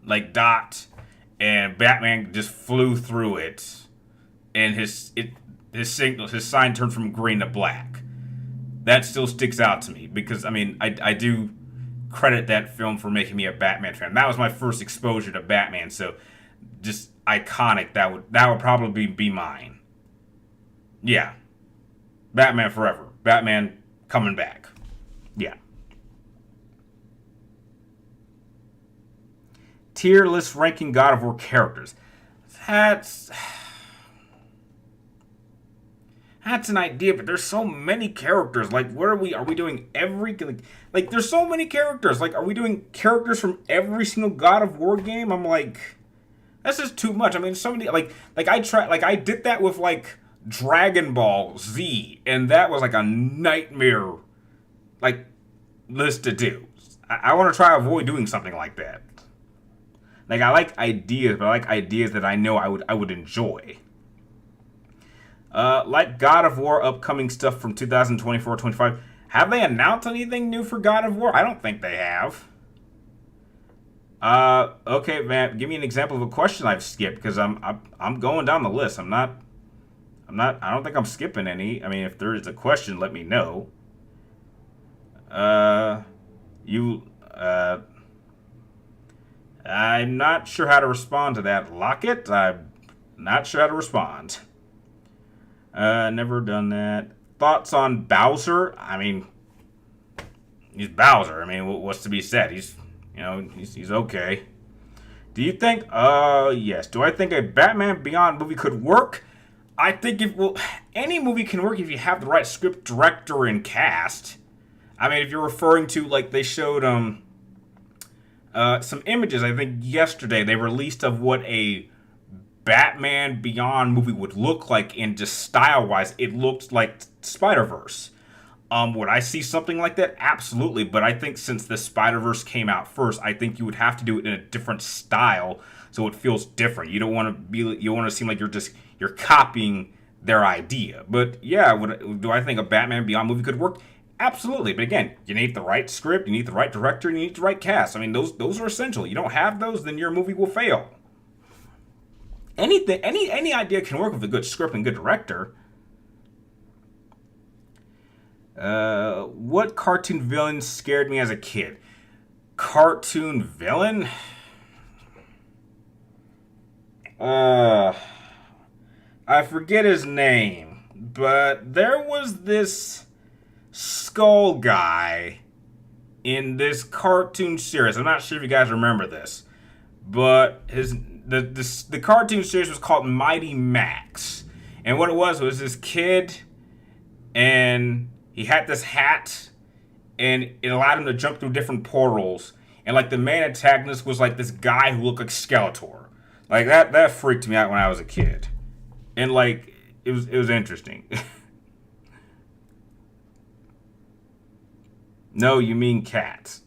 like dot, and Batman just flew through it. and his sign turned from green to black. That still sticks out to me because I mean I do credit that film for making me a Batman fan. That was my first exposure to Batman, so just iconic. That would probably be mine. Yeah, Batman Forever. Batman coming back. Yeah. Tier list ranking God of War characters. That's that's an idea, but there's so many characters. Like, what are we? Are we doing every like? There's so many characters. Like, are we doing characters from every single God of War game? I'm like, that's just too much. I mean, so many. I did that with like Dragon Ball Z, and that was like a nightmare, like list to do. I want to try to avoid doing something like that. Like, I like ideas, but I like ideas that I know I would enjoy. Like God of War upcoming stuff from 2024-25. Have they announced anything new for God of War? I don't think they have. Okay, man, give me an example of a question I've skipped because I'm going down the list. I don't think I'm skipping any. I mean, if there is a question, let me know. I'm not sure how to respond to that. Lockett, I'm not sure how to respond. Never done that. Thoughts on Bowser? I mean, he's Bowser. I mean, what's to be said? He's okay. Do you think? Yes. Do I think a Batman Beyond movie could work? I think any movie can work if you have the right script, director, and cast. I mean, if you're referring to like they showed some images, I think yesterday they released of what a Batman Beyond movie would look like, and just style-wise, it looked like Spider-Verse. Would I see something like that? Absolutely, but I think since the Spider-Verse came out first, I think you would have to do it in a different style so it feels different. You don't want to seem like you're copying their idea. But yeah, do I think a Batman Beyond movie could work? Absolutely, but again, you need the right script, you need the right director, and you need the right cast. I mean, those are essential. You don't have those, then your movie will fail. Any idea can work with a good script and good director. What cartoon villain scared me as a kid? Cartoon villain? I forget his name, but there was this Skull guy in this cartoon series. I'm not sure if you guys remember this, but the cartoon series was called Mighty Max, and what it was this kid, and he had this hat, and it allowed him to jump through different portals, and like the main antagonist was like this guy who looked like Skeletor. Like that freaked me out when I was a kid, and like it was interesting. No, you mean Cats.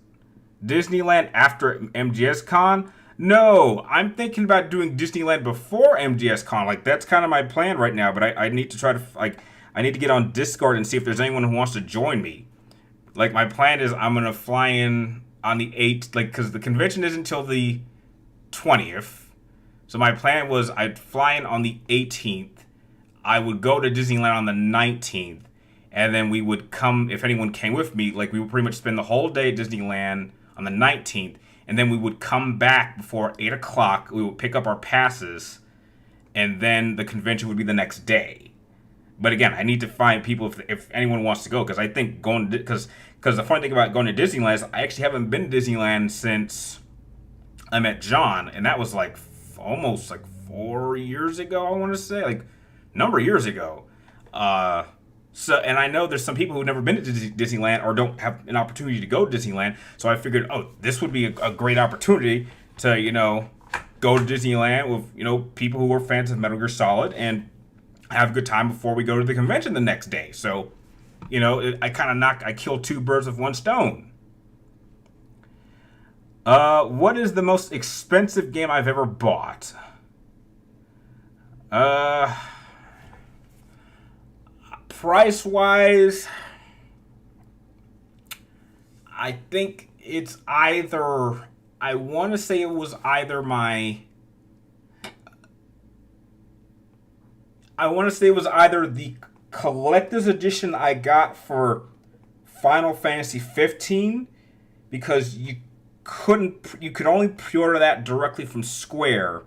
Disneyland after MGS Con? No, I'm thinking about doing Disneyland before MGS Con. Like, that's kind of my plan right now, but I need to try to, like, I need to get on Discord and see if there's anyone who wants to join me. Like, my plan is I'm going to fly in on the 8th, like, because the convention isn't until the 20th. So my plan was I'd fly in on the 18th. I would go to Disneyland on the 19th. And then we would come, if anyone came with me, like we would pretty much spend the whole day at Disneyland on the 19th. And then we would come back before 8 o'clock. We would pick up our passes. And then the convention would be the next day. But again, I need to find people if anyone wants to go. Because I think because the funny thing about going to Disneyland is I actually haven't been to Disneyland since I met John. And that was like almost like 4 years ago, I want to say. Like, a number of years ago. So, and I know there's some people who've never been to Disneyland or don't have an opportunity to go to Disneyland. So I figured, this would be a great opportunity to, go to Disneyland with, people who are fans of Metal Gear Solid and have a good time before we go to the convention the next day. So, I killed two birds with one stone. What is the most expensive game I've ever bought? Price-wise, I think it's either, I want to say it was either I want to say it was either the collector's edition I got for Final Fantasy 15, because you could only pre-order that directly from Square,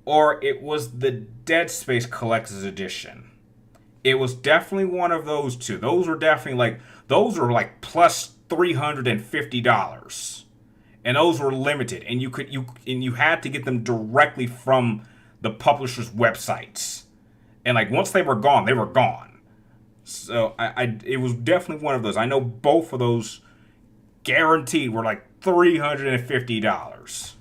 or it was the Dead Space collector's edition. It was definitely one of those two. Those were like plus $350, and those were limited, and you had to get them directly from the publisher's websites, and like once they were gone, they were gone. So it was definitely one of those. I know both of those guaranteed were like $350.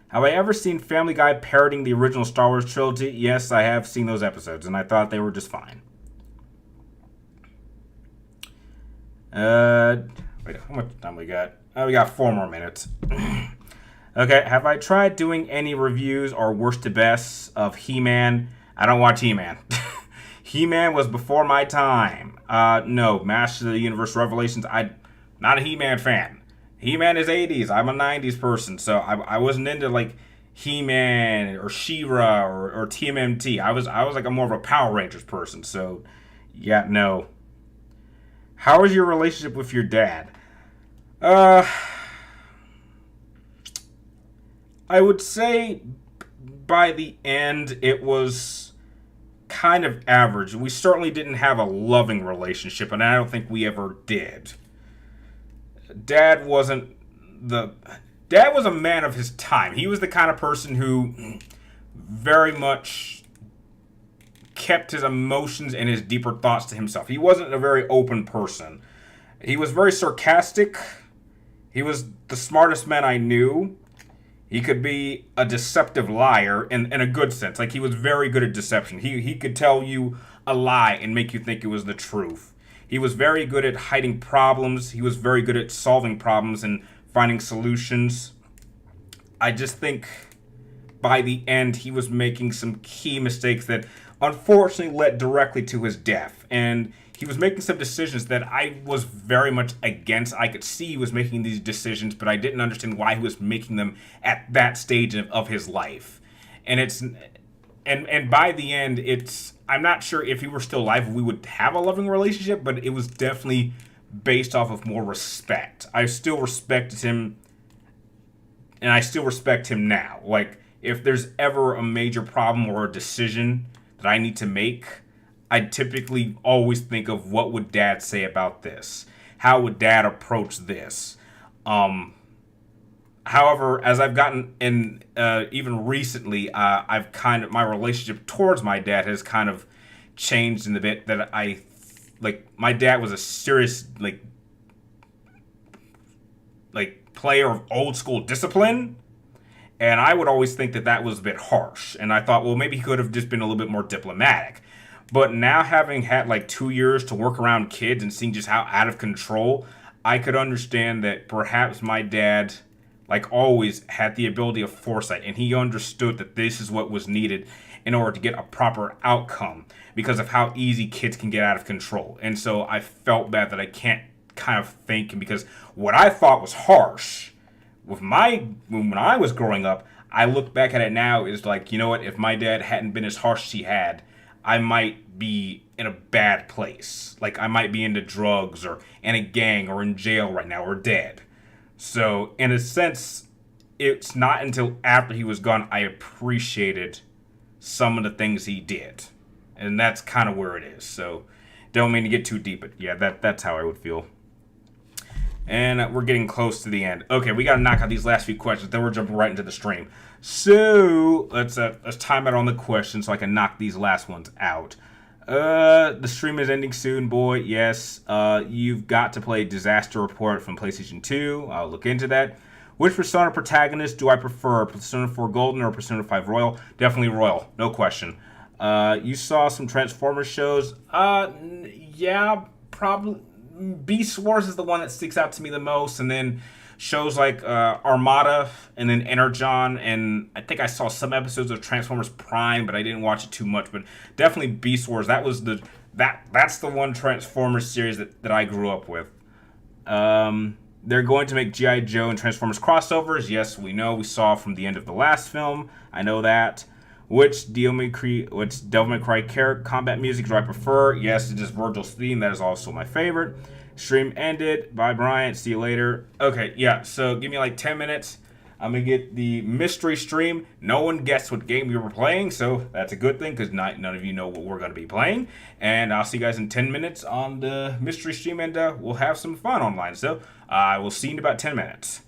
Have I ever seen Family Guy parroting the original Star Wars trilogy? Yes, I have seen those episodes, and I thought they were just fine. Wait, how much time we got? Oh, we got 4 more minutes. Okay, have I tried doing any reviews or worst to bests of He-Man? I don't watch He-Man. He-Man was before my time. No, Masters of the Universe Revelations, I'm not a He-Man fan. He-Man is 80s. I'm a 90s person, so I wasn't into like He-Man or She-Ra or TMNT. I was like a more of a Power Rangers person, so yeah, no. How was your relationship with your dad? I would say by the end it was kind of average. We certainly didn't have a loving relationship, and I don't think we ever did. Dad was a man of his time. He was the kind of person who very much kept his emotions and his deeper thoughts to himself. He wasn't a very open person. He was very sarcastic. He was the smartest man I knew. He could be a deceptive liar in a good sense. Like, he was very good at deception. He could tell you a lie and make you think it was the truth. He was very good at hiding problems. He was very good at solving problems and finding solutions. I just think by the end he was making some key mistakes that unfortunately led directly to his death. And he was making some decisions that I was very much against. I could see he was making these decisions, but I didn't understand why he was making them at that stage of his life. And by the end, I'm not sure if he were still alive we would have a loving relationship, but it was definitely based off of more respect. I still respected him, and I still respect him now. Like, if there's ever a major problem or a decision that I need to make, I typically always think of what would Dad say about this? How would Dad approach this? However, as I've gotten in, even recently, my relationship towards my dad has kind of changed in the bit that my dad was a serious, player of old school discipline. And I would always think that was a bit harsh. And I thought, well, maybe he could have just been a little bit more diplomatic. But now, having had 2 years to work around kids and seeing just how out of control, I could understand that perhaps my dad, like always, had the ability of foresight, and he understood that this is what was needed in order to get a proper outcome because of how easy kids can get out of control. And so I felt bad that I can't kind of think, because what I thought was harsh when I was growing up, I look back at it now is like, you know what, if my dad hadn't been as harsh as he had, I might be in a bad place. Like, I might be into drugs or in a gang or in jail right now or dead. So, in a sense, it's not until after he was gone I appreciated some of the things he did. And that's kind of where it is. So, don't mean to get too deep, but yeah, that's how I would feel. And we're getting close to the end. Okay, we got to knock out these last few questions, then we're jumping right into the stream. So, let's time out on the questions so I can knock these last ones out. The stream is ending soon, boy. Yes, you've got to play Disaster Report from PlayStation 2. I'll look into that. Which Persona protagonist do I prefer? Persona 4 Golden or Persona 5 Royal? Definitely Royal, no question. You saw some Transformers shows? Yeah, probably. Beast Wars is the one that sticks out to me the most, and then shows like Armada, and then Energon, and I think I saw some episodes of Transformers Prime, but I didn't watch it too much. But definitely Beast Wars. That's the one Transformers series that I grew up with. They're going to make G.I. Joe and Transformers crossovers. Yes, we know. We saw from the end of the last film. I know that. Which Devil May Cry combat music do I prefer? Yes, it is Virgil's theme. That is also my favorite. Stream ended. Bye, Brian. See you later. Okay, yeah, so give me like 10 minutes. I'm going to get the mystery stream. No one guessed what game we were playing, so that's a good thing because none of you know what we're going to be playing. And I'll see you guys in 10 minutes on the mystery stream, and we'll have some fun online. So I will see you in about 10 minutes.